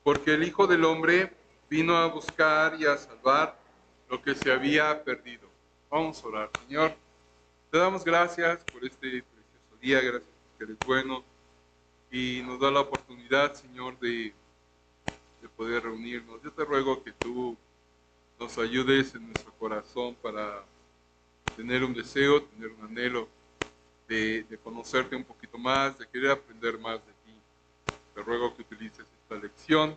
porque el Hijo del Hombre vino a buscar y a salvar lo que se había perdido. Vamos a orar. Señor, te damos gracias por este precioso día, gracias porque eres bueno y nos da la oportunidad, Señor, de poder reunirnos. Yo te ruego que tú nos ayudes en nuestro corazón para tener un deseo, tener un anhelo de conocerte un poquito más, de querer aprender más de ti. Te ruego que utilices esta lección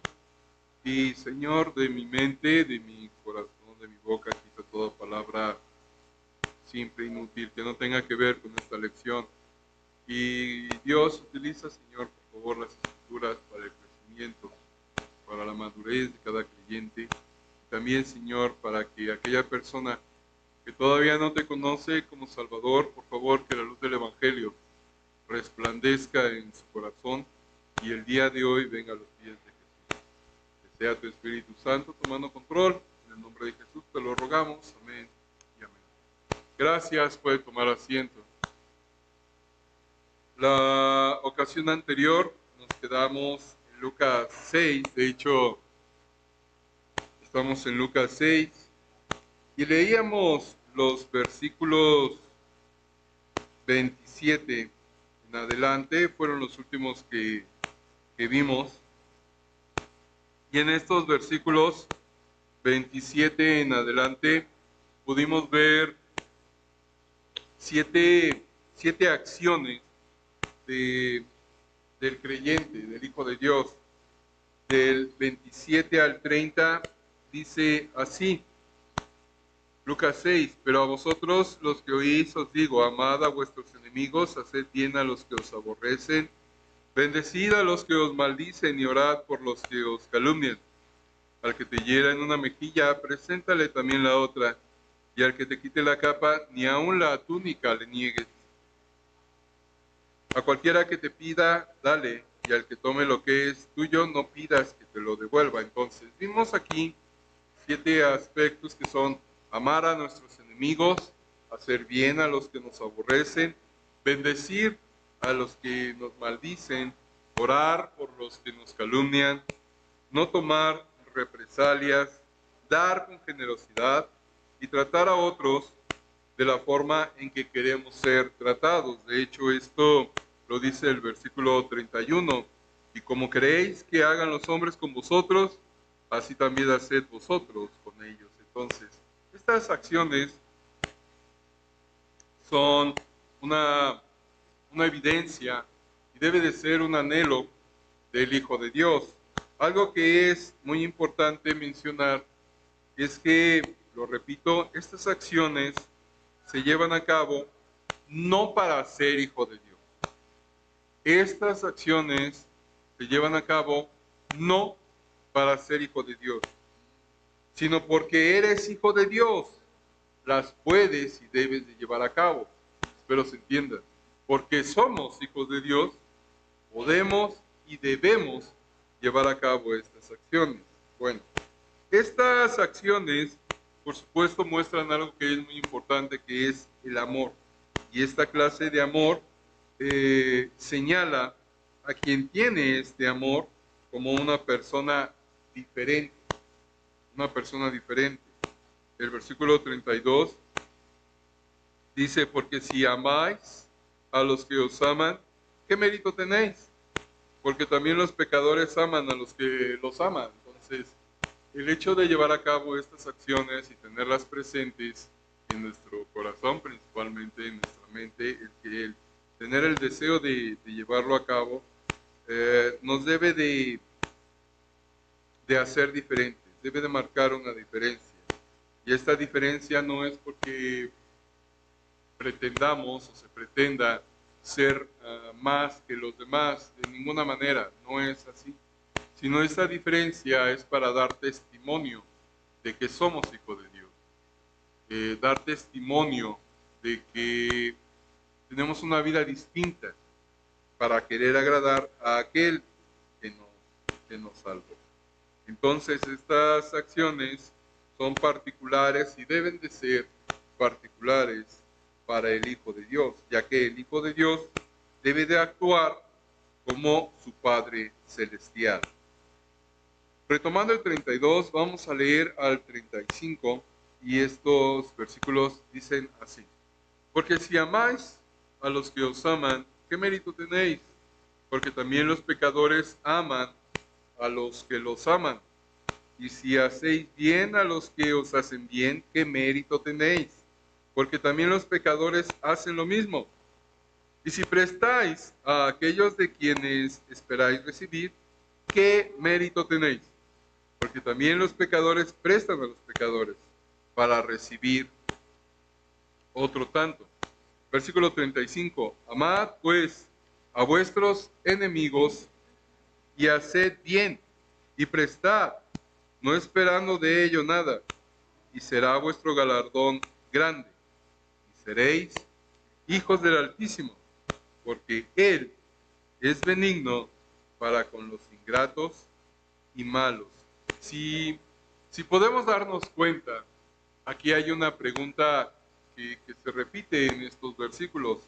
y, Señor, de mi mente, de mi corazón, de mi boca, quita toda palabra simple, inútil, que no tenga que ver con esta lección. Y Dios, utiliza, Señor, por favor, las escrituras para el crecimiento, para la madurez de cada creyente. Y también, Señor, para que aquella persona que todavía no te conoce como Salvador, por favor, que la luz del Evangelio resplandezca en su corazón y el día de hoy venga a los pies de Jesús. Que sea tu Espíritu Santo tomando control. En el nombre de Jesús te lo rogamos. Amén y amén. Gracias, puede tomar asiento. La ocasión anterior nos quedamos en Lucas 6, de hecho estamos en Lucas 6 y leíamos los versículos 27 en adelante, fueron los últimos que vimos. Y en estos versículos 27 en adelante pudimos ver siete acciones del creyente, del Hijo de Dios. Del 27 al 30 dice así, Lucas 6, pero a vosotros los que oís os digo, amad a vuestros enemigos, haced bien a los que os aborrecen, bendecid a los que os maldicen y orad por los que os calumnian. Al que te hiera en una mejilla, preséntale también la otra, y al que te quite la capa, ni aun la túnica le niegues. A cualquiera que te pida, dale, y al que tome lo que es tuyo, no pidas que te lo devuelva. Entonces, vimos aquí 7 aspectos que son amar a nuestros enemigos, hacer bien a los que nos aborrecen, bendecir a los que nos maldicen, orar por los que nos calumnian, no tomar represalias, dar con generosidad y tratar a otros de la forma en que queremos ser tratados. De hecho, esto lo dice el versículo 31. Y como queréis que hagan los hombres con vosotros, así también haced vosotros con ellos. Entonces, estas acciones son una evidencia y debe de ser un anhelo del Hijo de Dios. Algo que es muy importante mencionar es que, lo repito, estas acciones se llevan a cabo no para ser hijo de Dios. Estas acciones se llevan a cabo no para ser hijo de Dios, sino porque eres hijo de Dios. Las puedes y debes de llevar a cabo. Espero se entienda. Porque somos hijos de Dios, podemos y debemos llevar a cabo estas acciones. Bueno, estas acciones, por supuesto, muestran algo que es muy importante, que es el amor. Y esta clase de amor señala a quien tiene este amor como una persona diferente. Una persona diferente. El versículo 32 dice, porque si amáis a los que os aman, ¿qué mérito tenéis? Porque también los pecadores aman a los que los aman. Entonces, el hecho de llevar a cabo estas acciones y tenerlas presentes en nuestro corazón, principalmente en nuestra mente, el tener el deseo de llevarlo a cabo, nos debe de hacer diferentes, debe de marcar una diferencia. Y esta diferencia no es porque pretendamos o se pretenda ser más que los demás, de ninguna manera, no es así. Sino esta diferencia es para dar testimonio de que somos hijos de Dios. Dar testimonio de que tenemos una vida distinta para querer agradar a aquel que nos salvó. Entonces estas acciones son particulares y deben de ser particulares para el Hijo de Dios, ya que el Hijo de Dios debe de actuar como su Padre Celestial. retomando el 32, vamos a leer al 35 y estos versículos dicen así. Porque si amáis a los que os aman, ¿qué mérito tenéis? Porque también los pecadores aman a los que los aman. Y si hacéis bien a los que os hacen bien, ¿qué mérito tenéis? Porque también los pecadores hacen lo mismo. Y si prestáis a aquellos de quienes esperáis recibir, ¿qué mérito tenéis? Porque también los pecadores prestan a los pecadores para recibir otro tanto. Versículo 35. Amad pues a vuestros enemigos y haced bien y prestad, no esperando de ello nada, y será vuestro galardón grande, y seréis hijos del Altísimo, porque Él es benigno para con los ingratos y malos. Si podemos darnos cuenta, aquí hay una pregunta que se repite en estos versículos,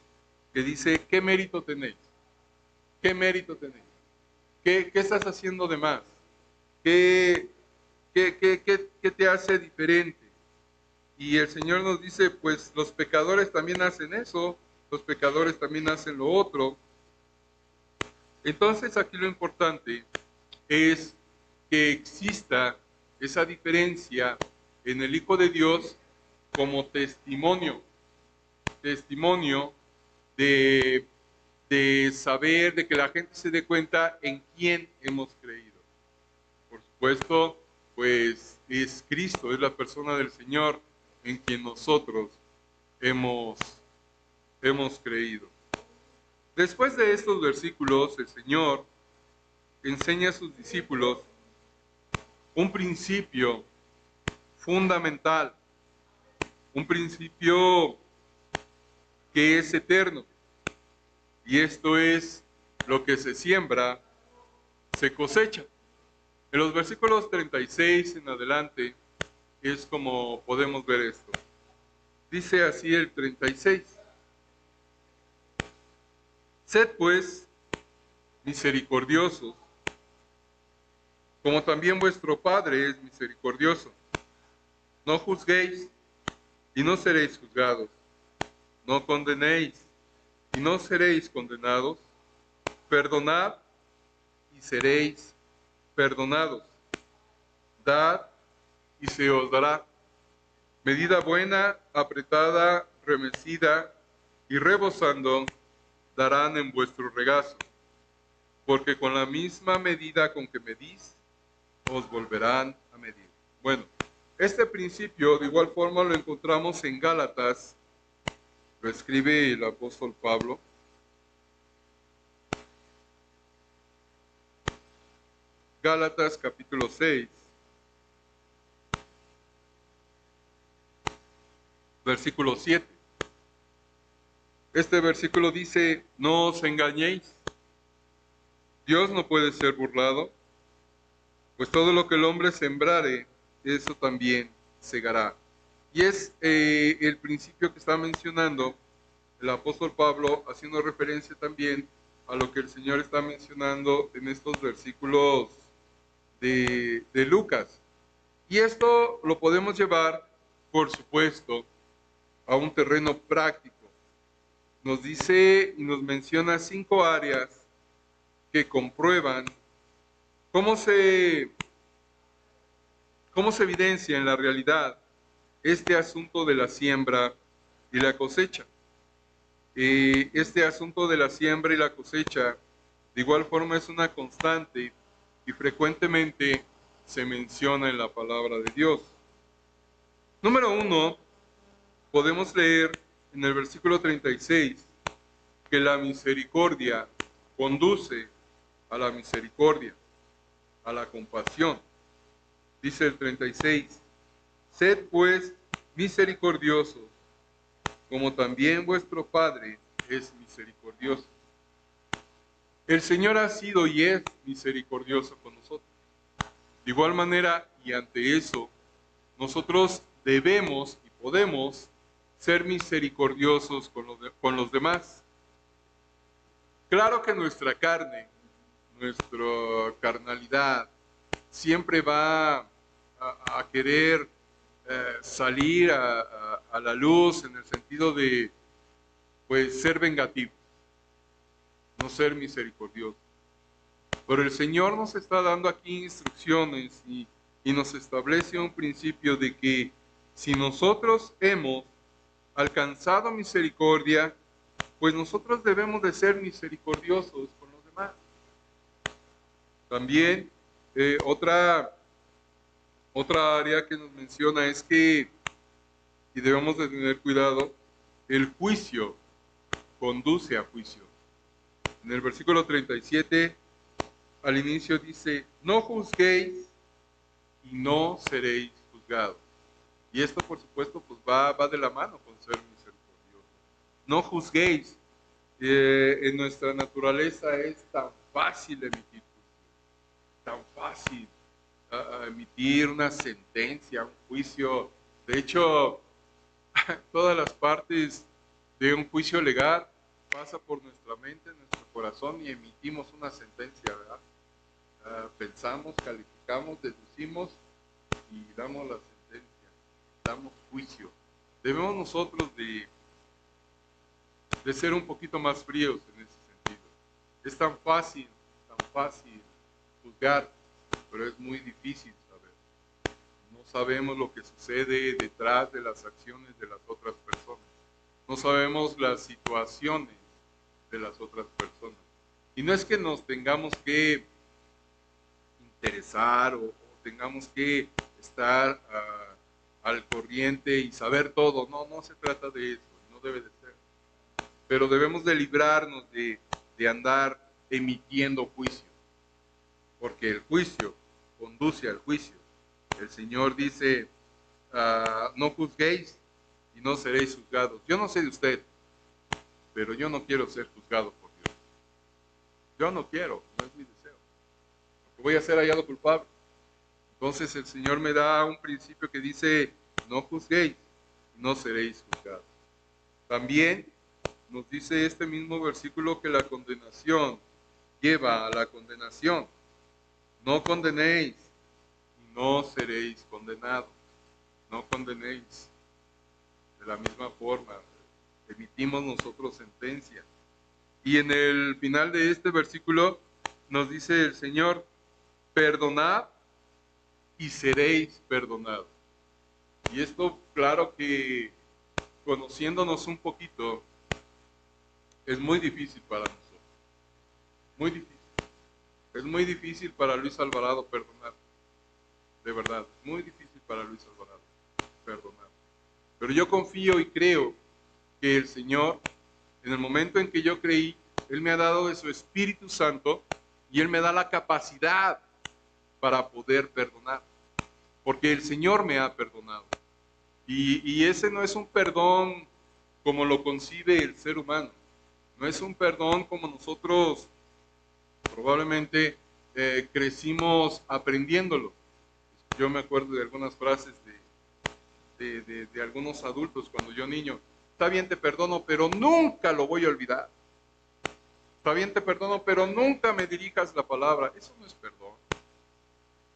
que dice, ¿qué mérito tenéis? ¿Qué mérito tenéis? ¿Qué estás haciendo de más? ¿Qué te hace diferente? Y el Señor nos dice, pues los pecadores también hacen eso, los pecadores también hacen lo otro. Entonces aquí lo importante es que exista esa diferencia en el Hijo de Dios como testimonio de saber, de que la gente se dé cuenta en quién hemos creído. Por supuesto, pues es Cristo, es la persona del Señor en quien nosotros hemos creído. Después de estos versículos, el Señor enseña a sus discípulos un principio fundamental, un principio que es eterno. Y esto es: lo que se siembra, se cosecha. En los versículos 36 en adelante es como podemos ver esto. Dice así el 36. Sed pues misericordiosos, como también vuestro Padre es misericordioso. No juzguéis, y no seréis juzgados. No condenéis, y no seréis condenados. Perdonad, y seréis perdonados. Dad, y se os dará. Medida buena, apretada, remecida y rebosando, darán en vuestro regazo. Porque con la misma medida con que medís, os volverán a medir. Bueno, este principio de igual forma lo encontramos en Gálatas, lo escribe el apóstol Pablo. Gálatas capítulo 6, versículo 7. Este versículo dice, no os engañéis, Dios no puede ser burlado, pues todo lo que el hombre sembrare, eso también segará. Y es el principio que está mencionando el apóstol Pablo, haciendo referencia también a lo que el Señor está mencionando en estos versículos de Lucas. Y esto lo podemos llevar, por supuesto, a un terreno práctico. Nos dice y nos menciona 5 áreas que comprueban cómo se evidencia en la realidad este asunto de la siembra y la cosecha. Este asunto de la siembra y la cosecha, de igual forma, es una constante y frecuentemente se menciona en la palabra de Dios. Número 1, podemos leer en el versículo 36 que la misericordia conduce a la misericordia, a la compasión. Dice el 36, sed pues misericordiosos, como también vuestro Padre es misericordioso. El Señor ha sido y es misericordioso con nosotros. De igual manera, y ante eso, nosotros debemos y podemos ser misericordiosos con los demás. Claro que nuestra carne, nuestra carnalidad, siempre va a querer salir a la luz en el sentido de, pues, ser vengativo, no ser misericordioso. Pero el Señor nos está dando aquí instrucciones y nos establece un principio de que si nosotros hemos alcanzado misericordia, pues nosotros debemos de ser misericordiosos con los demás. También otra área que nos menciona es que, y debemos de tener cuidado, el juicio conduce a juicio. En el versículo 37, al inicio dice, no juzguéis y no seréis juzgados. Y esto, por supuesto, pues va de la mano con ser misericordioso. No juzguéis. En nuestra naturaleza es tan fácil emitir juicio, tan fácil emitir una sentencia, un juicio. De hecho, todas las partes de un juicio legal pasa por nuestra mente, nuestro corazón y emitimos una sentencia, ¿verdad? Pensamos, calificamos, deducimos y damos la sentencia, damos juicio. Debemos nosotros de ser un poquito más fríos en ese sentido. Es tan fácil juzgar, pero es muy difícil saber. No sabemos lo que sucede detrás de las acciones de las otras personas. No sabemos las situaciones de las otras personas. Y no es que nos tengamos que interesar o tengamos que estar al corriente y saber todo. No se trata de eso, no debe de ser. Pero debemos de librarnos de andar emitiendo juicio, porque el juicio conduce al juicio. El Señor dice, no juzguéis y no seréis juzgados. Yo no sé de usted, pero yo no quiero ser juzgado por Dios. Yo no quiero, no es mi deseo. Porque voy a ser hallado culpable. Entonces el Señor me da un principio que dice, no juzguéis y no seréis juzgados. También nos dice este mismo versículo que la condenación lleva a la condenación. No condenéis y no seréis condenados. No condenéis. De la misma forma, emitimos nosotros sentencia. Y en el final de este versículo nos dice el Señor, perdonad y seréis perdonados. Y esto, claro que conociéndonos un poquito, es muy difícil para nosotros. Muy difícil. Es muy difícil para Luis Alvarado perdonar. De verdad, es muy difícil para Luis Alvarado perdonar. Pero yo confío y creo que el Señor, en el momento en que yo creí, Él me ha dado de su Espíritu Santo y Él me da la capacidad para poder perdonar. Porque el Señor me ha perdonado. Y ese no es un perdón como lo concibe el ser humano. No es un perdón como nosotros probablemente crecimos aprendiéndolo. Yo me acuerdo de algunas frases de algunos adultos cuando yo niño. Está bien, te perdono, pero nunca lo voy a olvidar. Está bien, te perdono, pero nunca me dirijas la palabra. Eso no es perdón.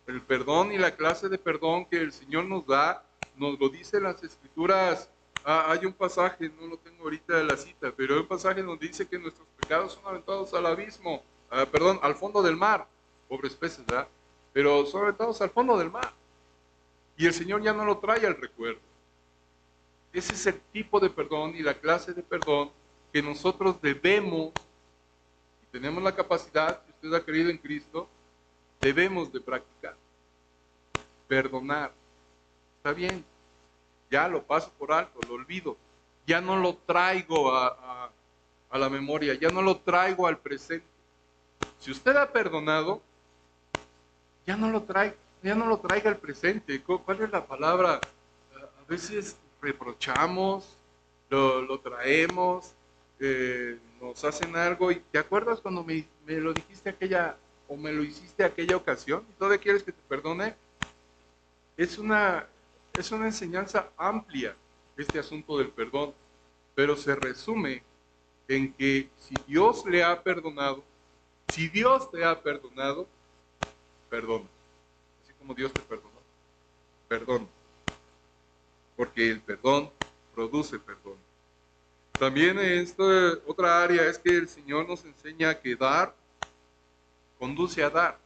El perdón y la clase de perdón que el Señor nos da, nos lo dice en las Escrituras. Hay un pasaje, no lo tengo ahorita de la cita, pero hay un pasaje donde dice que nuestros pecados son aventados al abismo, al fondo del mar. Pobres peces, ¿verdad? Pero son aventados al fondo del mar. Y el Señor ya no lo trae al recuerdo. Ese es el tipo de perdón y la clase de perdón que nosotros debemos, y tenemos la capacidad, si usted ha creído en Cristo, debemos de practicar. Perdonar. Está bien, ya lo paso por alto, lo olvido. Ya no lo traigo a la memoria, ya no lo traigo al presente. Si usted ha perdonado, ya no lo traiga al presente. ¿Cuál es la palabra? A veces reprochamos, lo traemos, nos hacen algo y ¿te acuerdas cuando me lo dijiste aquella o me lo hiciste aquella ocasión y todavía quieres que te perdone? Es una enseñanza amplia este asunto del perdón, pero se resume en que si Dios le ha perdonado, si Dios te ha perdonado, perdona. como Dios te perdonó. Perdón. Porque el perdón produce perdón. También otra área es que el Señor nos enseña que dar conduce a dar.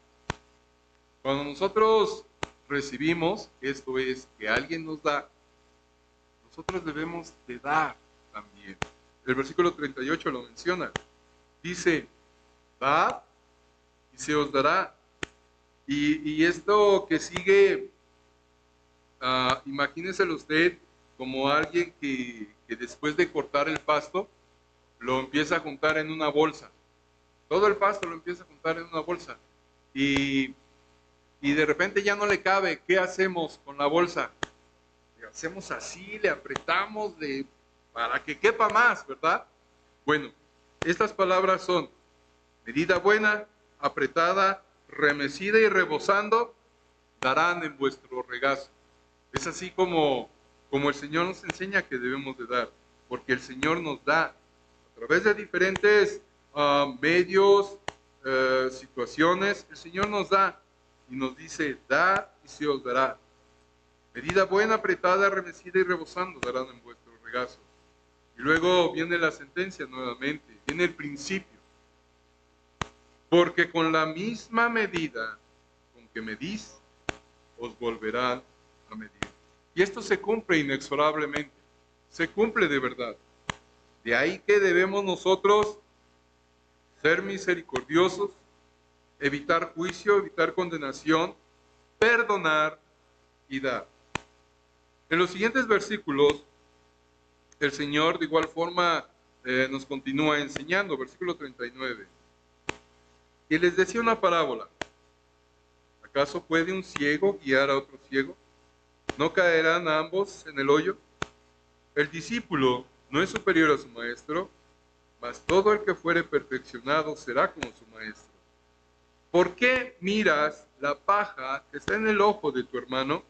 Cuando nosotros recibimos, esto es, que alguien nos da, nosotros debemos de dar también. El versículo 38 lo menciona. Dice, dad y se os dará. Y esto que sigue, imagíneselo usted como alguien que después de cortar el pasto, lo empieza a juntar en una bolsa. Todo el pasto lo empieza a juntar en una bolsa. Y de repente ya no le cabe. ¿Qué hacemos con la bolsa? Le hacemos así, le apretamos para que quepa más, ¿verdad? Bueno, estas palabras son medida buena, apretada, remecida y rebosando, darán en vuestro regazo. Es así como el Señor nos enseña que debemos de dar, porque el Señor nos da a través de diferentes medios, situaciones. El Señor nos da y nos dice, da y se os dará. Medida buena, apretada, remecida y rebosando darán en vuestro regazo. Y luego viene la sentencia nuevamente, viene el principio. Porque con la misma medida con que medís, os volverán a medir. Y esto se cumple inexorablemente, se cumple de verdad. De ahí que debemos nosotros ser misericordiosos, evitar juicio, evitar condenación, perdonar y dar. En los siguientes versículos, el Señor de igual forma nos continúa enseñando. Versículo 39. Y les decía una parábola. ¿Acaso puede un ciego guiar a otro ciego? ¿No caerán ambos en el hoyo? El discípulo no es superior a su maestro, mas todo el que fuere perfeccionado será como su maestro. ¿Por qué miras la paja que está en el ojo de tu hermano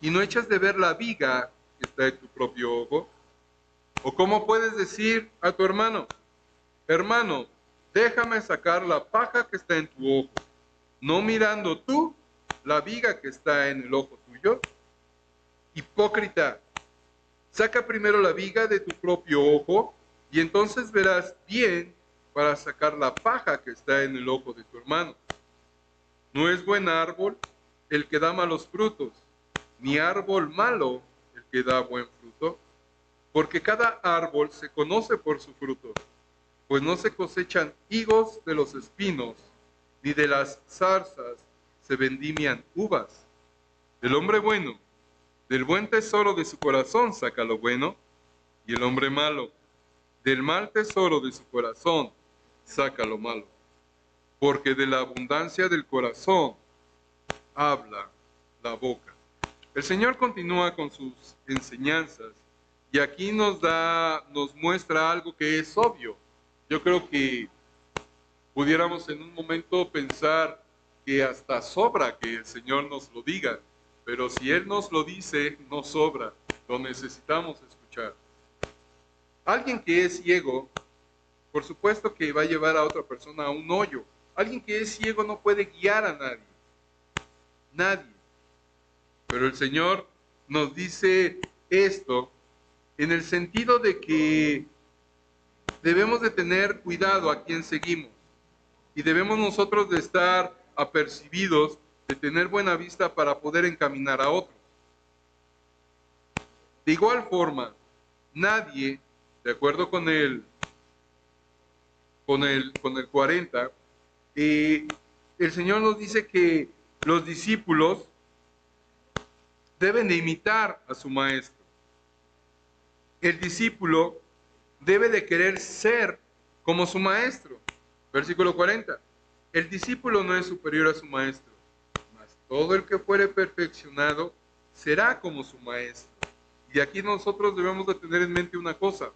y no echas de ver la viga que está en tu propio ojo? ¿O cómo puedes decir a tu hermano, hermano, déjame sacar la paja que está en tu ojo, no mirando tú la viga que está en el ojo tuyo? Hipócrita, saca primero la viga de tu propio ojo y entonces verás bien para sacar la paja que está en el ojo de tu hermano. No es buen árbol el que da malos frutos, ni árbol malo el que da buen fruto, porque cada árbol se conoce por su fruto, pues no se cosechan higos de los espinos, ni de las zarzas se vendimian uvas. El hombre bueno, del buen tesoro de su corazón saca lo bueno, y el hombre malo, del mal tesoro de su corazón saca lo malo. Porque de la abundancia del corazón habla la boca. El Señor continúa con sus enseñanzas y aquí nos muestra algo que es obvio. Yo creo que pudiéramos en un momento pensar que hasta sobra que el Señor nos lo diga, pero si Él nos lo dice, no sobra, lo necesitamos escuchar. Alguien que es ciego, por supuesto que va a llevar a otra persona a un hoyo. Alguien que es ciego no puede guiar a nadie. Nadie. Pero el Señor nos dice esto en el sentido de que debemos de tener cuidado a quien seguimos. Y debemos nosotros de estar apercibidos, de tener buena vista para poder encaminar a otros. De igual forma, nadie, de acuerdo con el 40, el Señor nos dice que los discípulos deben de imitar a su maestro. El discípulo debe de querer ser como su maestro. Versículo 40. El discípulo no es superior a su maestro, mas todo el que fuere perfeccionado será como su maestro. Y aquí nosotros debemos de tener en mente una cosa.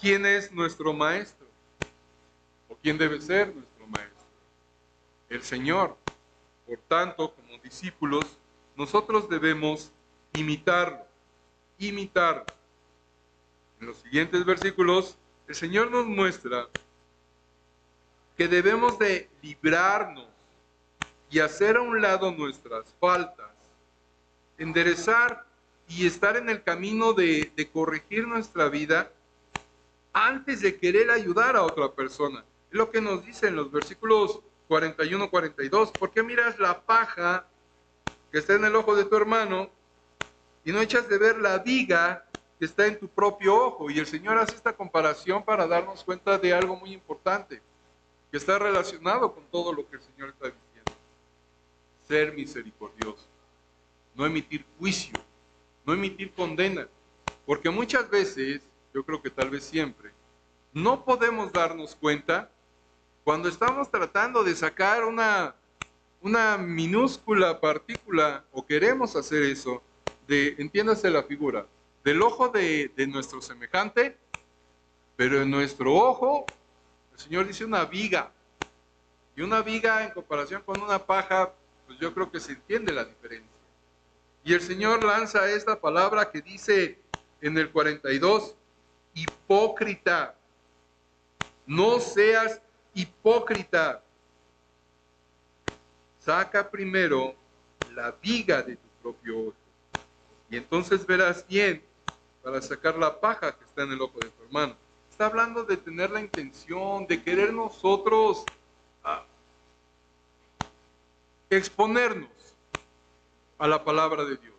¿Quién es nuestro maestro? ¿O quién debe ser nuestro maestro? El Señor. Por tanto, como discípulos, nosotros debemos imitarlo. Imitarlo. En los siguientes versículos, el Señor nos muestra que debemos de librarnos y hacer a un lado nuestras faltas, enderezar y estar en el camino de corregir nuestra vida antes de querer ayudar a otra persona. Es lo que nos dice en los versículos 41, 42. ¿Por qué miras la paja que está en el ojo de tu hermano y no echas de ver la viga que está en tu propio ojo? Y el Señor hace esta comparación para darnos cuenta de algo muy importante, que está relacionado con todo lo que el Señor está diciendo. Ser misericordioso, no emitir juicio, no emitir condena. Porque muchas veces, yo creo que tal vez siempre, no podemos darnos cuenta cuando estamos tratando de sacar una minúscula partícula, o queremos hacer eso, entiéndase la figura, del ojo de nuestro semejante, pero en nuestro ojo, el Señor dice una viga, y una viga en comparación con una paja, pues yo creo que se entiende la diferencia. Y el Señor lanza esta palabra que dice en el 42, hipócrita, no seas hipócrita. Saca primero la viga de tu propio ojo, y entonces verás bien para sacar la paja que está en el ojo de tu hermano. Está hablando de tener la intención, de querer nosotros exponernos a la palabra de Dios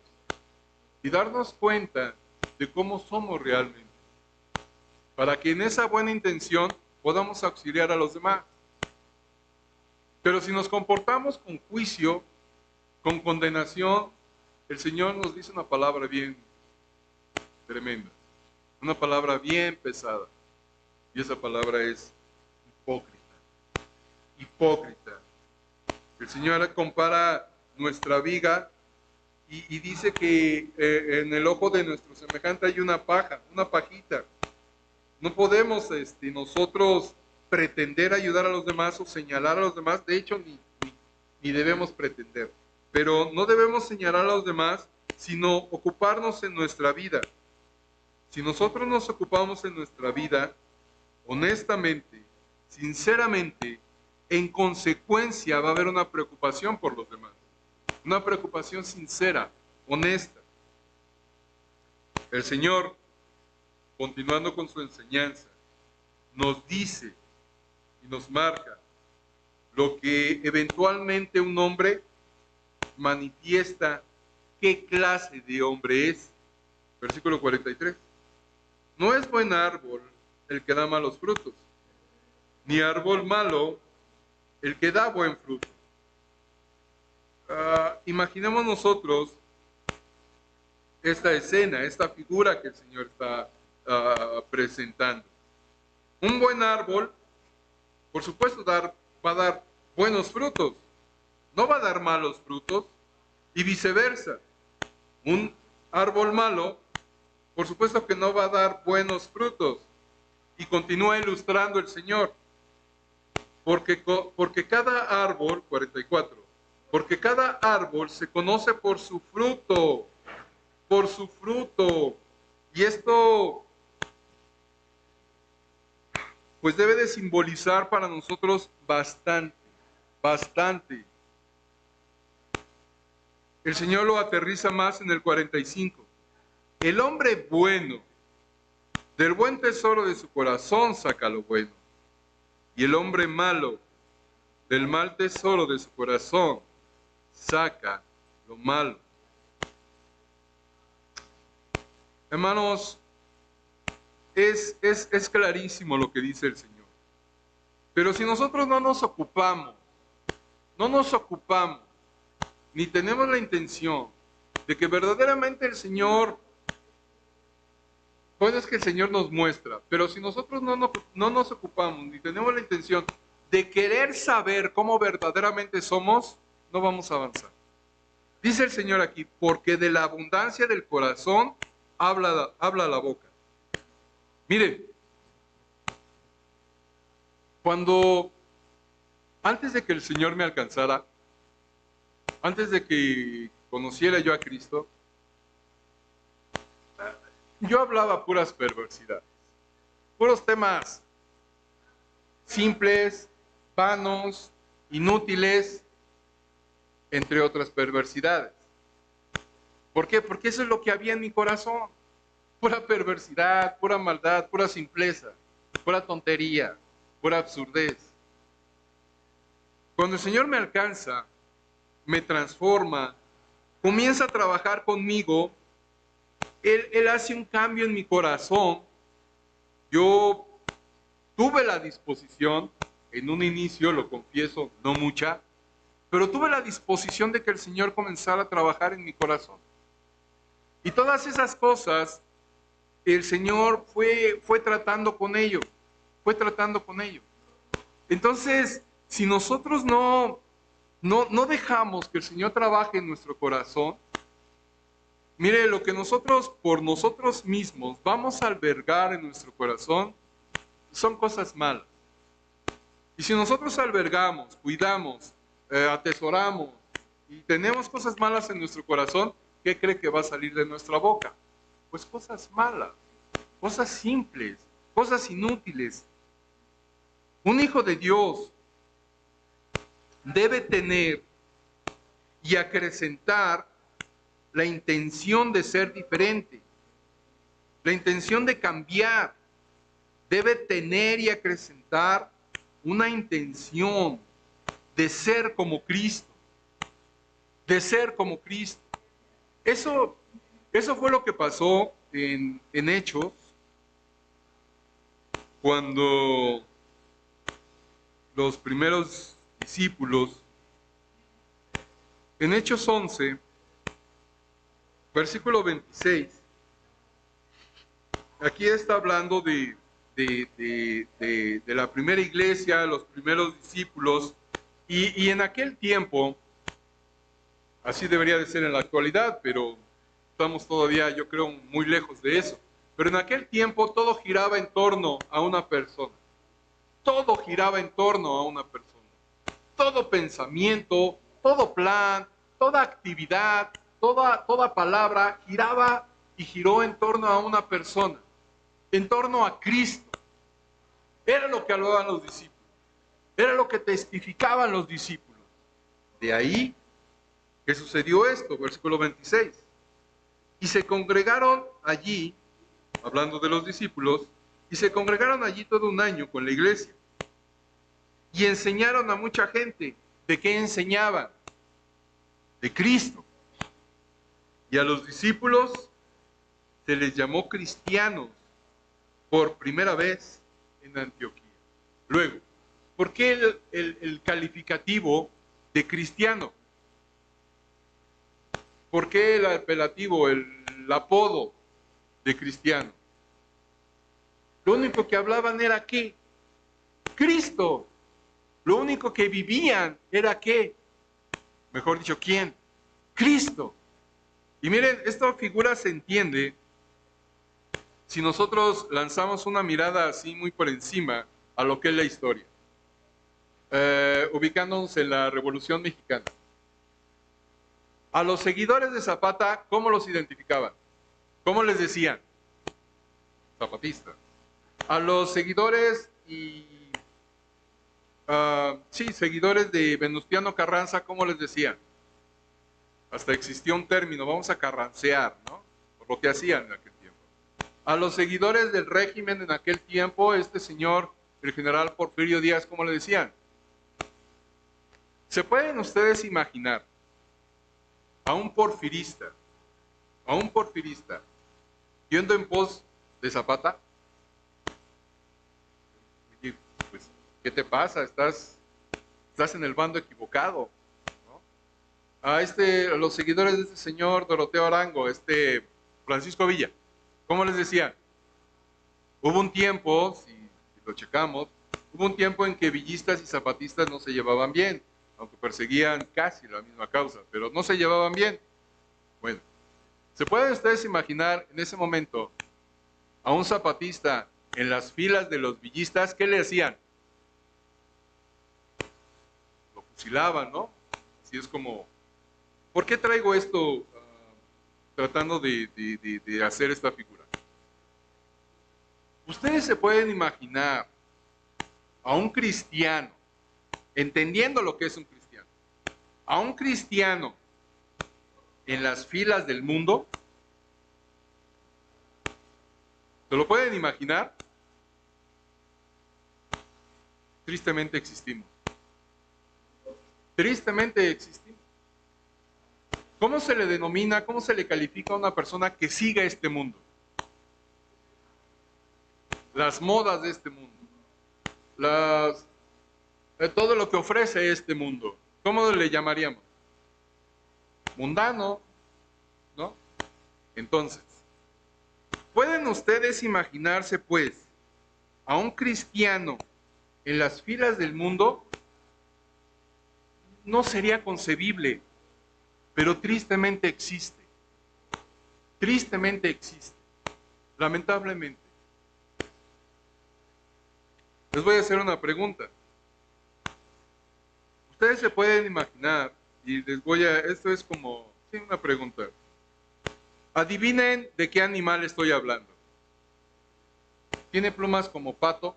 y darnos cuenta de cómo somos realmente, para que en esa buena intención podamos auxiliar a los demás. Pero si nos comportamos con juicio, con condenación, el Señor nos dice una palabra bien tremenda, una palabra bien pesada, y esa palabra es hipócrita. Hipócrita. El Señor compara nuestra viga y dice que en el ojo de nuestro semejante hay una paja, una pajita. No podemos nosotros pretender ayudar a los demás o señalar a los demás, de hecho ni debemos pretender, pero no debemos señalar a los demás, sino ocuparnos en nuestra vida. Si nosotros nos ocupamos en nuestra vida, honestamente, sinceramente, en consecuencia va a haber una preocupación por los demás, una preocupación sincera, honesta. El Señor, continuando con su enseñanza, nos dice y nos marca lo que eventualmente un hombre manifiesta qué clase de hombre es. Versículo 43. No es buen árbol el que da malos frutos, ni árbol malo el que da buen fruto. Imaginemos nosotros esta escena, esta figura que el Señor está presentando. Un buen árbol, por supuesto, va a dar buenos frutos, no va a dar malos frutos, y viceversa. Un árbol malo, por supuesto que no va a dar buenos frutos. Y continúa ilustrando el Señor. Porque cada árbol, 44, porque cada árbol se conoce por su fruto, por su fruto. Y esto, pues debe de simbolizar para nosotros bastante, bastante. El Señor lo aterriza más en el 45. El hombre bueno, del buen tesoro de su corazón saca lo bueno. Y el hombre malo, del mal tesoro de su corazón, saca lo malo. Hermanos, es clarísimo lo que dice el Señor. Pero si nosotros no nos ocupamos, ni tenemos la intención de que verdaderamente el Señor, pues es que el Señor nos muestra, pero si nosotros no nos ocupamos, ni tenemos la intención de querer saber cómo verdaderamente somos, no vamos a avanzar. Dice el Señor aquí, porque de la abundancia del corazón habla la boca. Miren, antes de que el Señor me alcanzara, antes de que conociera yo a Cristo, yo hablaba puras perversidades, puros temas simples, vanos, inútiles, entre otras perversidades. ¿Por qué? Porque eso es lo que había en mi corazón. Pura perversidad, pura maldad, pura simpleza, pura tontería, pura absurdez. Cuando el Señor me alcanza, me transforma, comienza a trabajar conmigo, Él hace un cambio en mi corazón. Yo tuve la disposición, en un inicio, lo confieso, no mucha, pero tuve la disposición de que el Señor comenzara a trabajar en mi corazón. Y todas esas cosas, el Señor fue tratando con ello, fue tratando con ello. Entonces, si nosotros no dejamos que el Señor trabaje en nuestro corazón, mire, lo que nosotros, por nosotros mismos, vamos a albergar en nuestro corazón, son cosas malas. Y si nosotros albergamos, cuidamos, atesoramos y tenemos cosas malas en nuestro corazón, ¿qué cree que va a salir de nuestra boca? Pues cosas malas, cosas simples, cosas inútiles. Un hijo de Dios debe tener y acrecentar la intención de ser diferente, la intención de cambiar. Debe tener y acrecentar una intención de ser como Cristo, de ser como Cristo. Eso fue lo que pasó en Hechos, cuando los primeros discípulos, en Hechos 11, versículo 26, aquí está hablando de la primera iglesia, los primeros discípulos, y en aquel tiempo, así debería de ser en la actualidad, pero estamos todavía, yo creo, muy lejos de eso. Pero en aquel tiempo todo giraba en torno a una persona. Todo giraba en torno a una persona. Todo pensamiento, todo plan, toda actividad, toda palabra giraba y giró en torno a una persona, en torno a Cristo. Era lo que hablaban los discípulos. Era lo que testificaban los discípulos. De ahí que sucedió esto, versículo 26. Y se congregaron allí, hablando de los discípulos, y se congregaron allí todo un año con la iglesia. Y enseñaron a mucha gente. ¿De qué enseñaban? De Cristo. Y a los discípulos se les llamó cristianos por primera vez en Antioquía. Luego, ¿por qué el calificativo de cristiano? ¿Por qué el apelativo, el apodo de cristiano? Lo único que hablaban era ¿qué? Cristo. Lo único que vivían era ¿qué? Mejor dicho, ¿quién? Cristo. Y miren, esta figura se entiende si nosotros lanzamos una mirada así muy por encima a lo que es la historia, ubicándonos en la Revolución Mexicana. A los seguidores de Zapata, ¿cómo los identificaban? ¿Cómo les decían? Zapatistas. A los seguidores seguidores de Venustiano Carranza, ¿cómo les decían? Hasta existió un término, vamos a carrancear, ¿no? Por lo que hacían en aquel tiempo. A los seguidores del régimen en aquel tiempo, este señor, el general Porfirio Díaz, ¿cómo le decían? ¿Se pueden ustedes imaginar a un porfirista, yendo en pos de Zapata? Pues, ¿qué te pasa? Estás en el bando equivocado, ¿no? A los seguidores de este señor Doroteo Arango, Francisco Villa, ¿cómo les decían? Hubo un tiempo, si lo checamos, hubo un tiempo en que villistas y zapatistas no se llevaban bien, aunque perseguían casi la misma causa, pero no se llevaban bien. Bueno, ¿se pueden ustedes imaginar en ese momento a un zapatista en las filas de los villistas? ¿Qué le hacían? Lo fusilaban, ¿no? Así es como... ¿Por qué traigo esto tratando de hacer esta figura? Ustedes se pueden imaginar a un cristiano, entendiendo lo que es un cristiano, a un cristiano en las filas del mundo, ¿se lo pueden imaginar? Tristemente existimos. Tristemente existimos. ¿Cómo se le denomina, cómo se le califica a una persona que siga este mundo? Las modas de este mundo. Todo lo que ofrece este mundo. ¿Cómo le llamaríamos? Mundano, ¿no? Entonces, ¿pueden ustedes imaginarse, pues, a un cristiano en las filas del mundo? No sería concebible, pero tristemente existe. Tristemente existe. Lamentablemente. Les voy a hacer una pregunta. Ustedes se pueden imaginar, y esto es como, sí, una pregunta. Adivinen de qué animal estoy hablando. Tiene plumas como pato,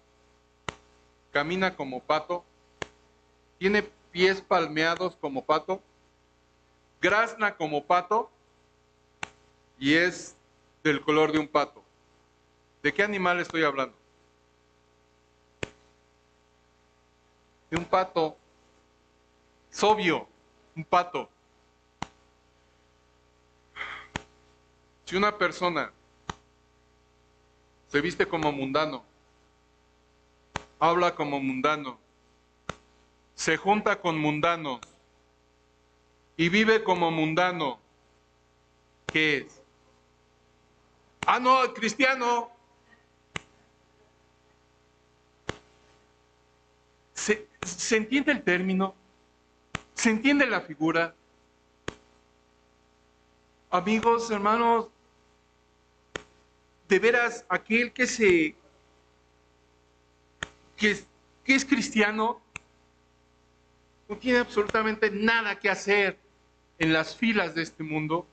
camina como pato, tiene pies palmeados como pato, grazna como pato y es del color de un pato. ¿De qué animal estoy hablando? De un pato. Es obvio, un pato. Si una persona se viste como mundano, habla como mundano, se junta con mundanos y vive como mundano, ¿qué es? Ah, no, cristiano. ¿Se entiende el término? ¿Se entiende la figura? Amigos, hermanos, de veras, aquel que es cristiano no tiene absolutamente nada que hacer en las filas de este mundo.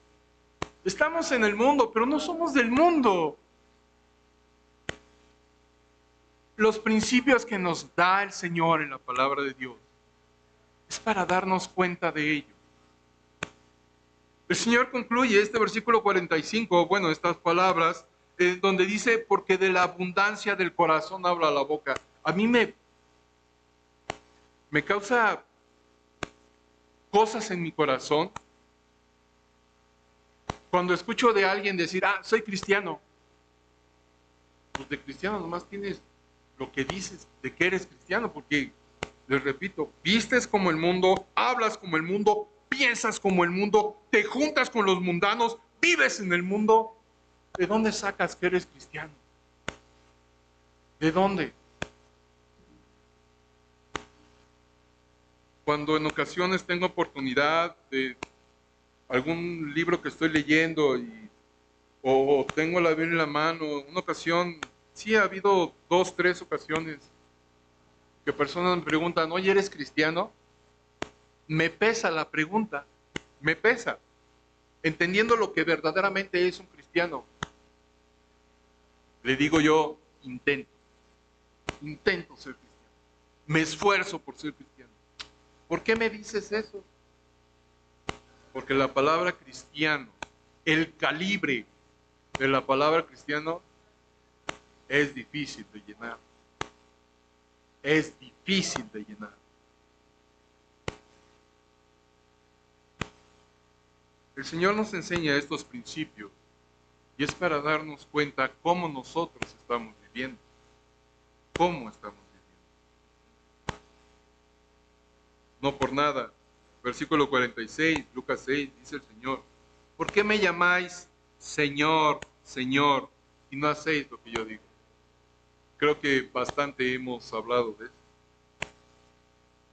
Estamos en el mundo, pero no somos del mundo. Los principios que nos da el Señor en la palabra de Dios es para darnos cuenta de ello. El Señor concluye este versículo 45, bueno, estas palabras, donde dice, porque de la abundancia del corazón habla la boca. A mí me causa cosas en mi corazón cuando escucho de alguien decir, ah, soy cristiano. Pues de cristiano nomás tienes lo que dices de que eres cristiano, porque, les repito, vistes como el mundo, hablas como el mundo, piensas como el mundo, te juntas con los mundanos, vives en el mundo. ¿De dónde sacas que eres cristiano? ¿De dónde? Cuando en ocasiones tengo oportunidad de algún libro que estoy leyendo o tengo la Biblia en la mano, una ocasión, sí ha habido 2, 3 ocasiones que personas me preguntan, oye, ¿eres cristiano? Me pesa la pregunta, me pesa, entendiendo lo que verdaderamente es un cristiano. Le digo yo, intento ser cristiano, me esfuerzo por ser cristiano. ¿Por qué me dices eso? Porque la palabra cristiano, el calibre de la palabra cristiano es difícil de llenar. Es difícil de llenar. El Señor nos enseña estos principios y es para darnos cuenta cómo nosotros estamos viviendo. ¿Cómo estamos viviendo? No por nada. Versículo 46, Lucas 6, dice el Señor, ¿por qué me llamáis Señor, Señor, y no hacéis lo que yo digo? Creo que bastante hemos hablado de esto.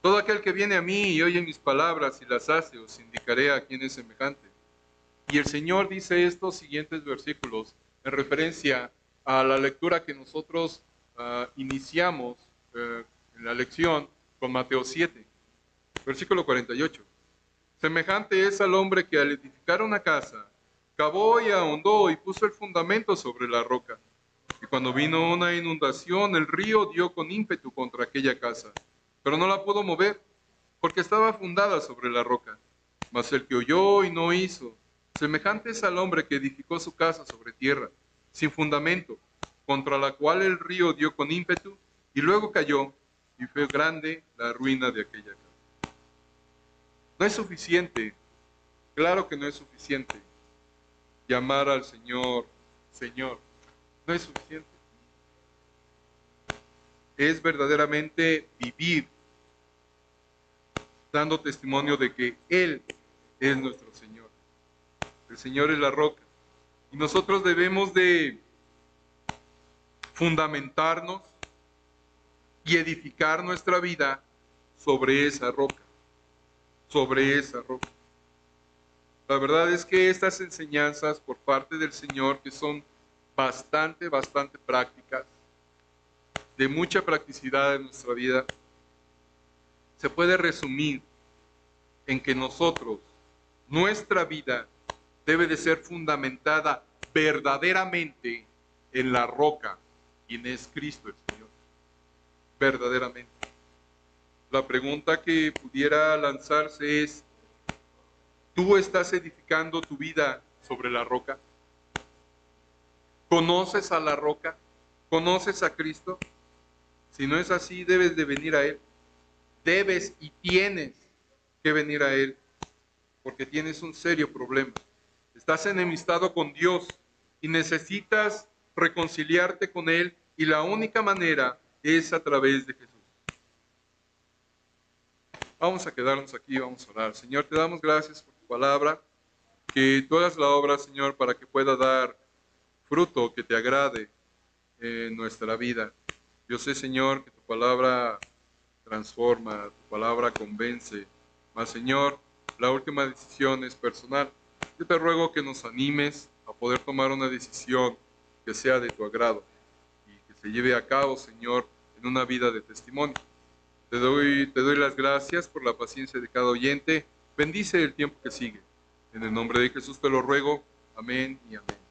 Todo aquel que viene a mí y oye mis palabras y las hace, os indicaré a quién es semejante. Y el Señor dice estos siguientes versículos en referencia a la lectura que nosotros iniciamos en la lección con Mateo 7, versículo 48. Semejante es al hombre que al edificar una casa, cavó y ahondó y puso el fundamento sobre la roca. Y cuando vino una inundación, el río dio con ímpetu contra aquella casa, pero no la pudo mover, porque estaba fundada sobre la roca. Mas el que oyó y no hizo, semejante es al hombre que edificó su casa sobre tierra, sin fundamento, contra la cual el río dio con ímpetu, y luego cayó, y fue grande la ruina de aquella casa. No es suficiente, claro que no es suficiente, llamar al Señor, Señor. No es suficiente. Es verdaderamente vivir dando testimonio de que Él es nuestro Señor. El Señor es la roca. Y nosotros debemos de fundamentarnos y edificar nuestra vida sobre esa roca. Sobre esa roca. La verdad es que estas enseñanzas por parte del Señor, que son bastante prácticas, de mucha practicidad en nuestra vida, se puede resumir en que nosotros, nuestra vida, debe de ser fundamentada verdaderamente en la roca, quien es Cristo el Señor. Verdaderamente. La pregunta que pudiera lanzarse es, ¿tú estás edificando tu vida sobre la roca? ¿Conoces a la roca? ¿Conoces a Cristo? Si no es así, debes de venir a Él. Debes y tienes que venir a Él, porque tienes un serio problema. Estás enemistado con Dios y necesitas reconciliarte con Él, y la única manera es a través de Jesús. Vamos a quedarnos aquí, vamos a orar. Señor, te damos gracias por tu palabra, que tú hagas la obra, Señor, para que pueda dar fruto que te agrade en nuestra vida. Yo sé, Señor, que tu palabra transforma, tu palabra convence, mas, Señor, la última decisión es personal. Yo te ruego que nos animes a poder tomar una decisión que sea de tu agrado y que se lleve a cabo, Señor, en una vida de testimonio. Te doy las gracias por la paciencia de cada oyente. Bendice el tiempo que sigue. En el nombre de Jesús te lo ruego. Amén y amén.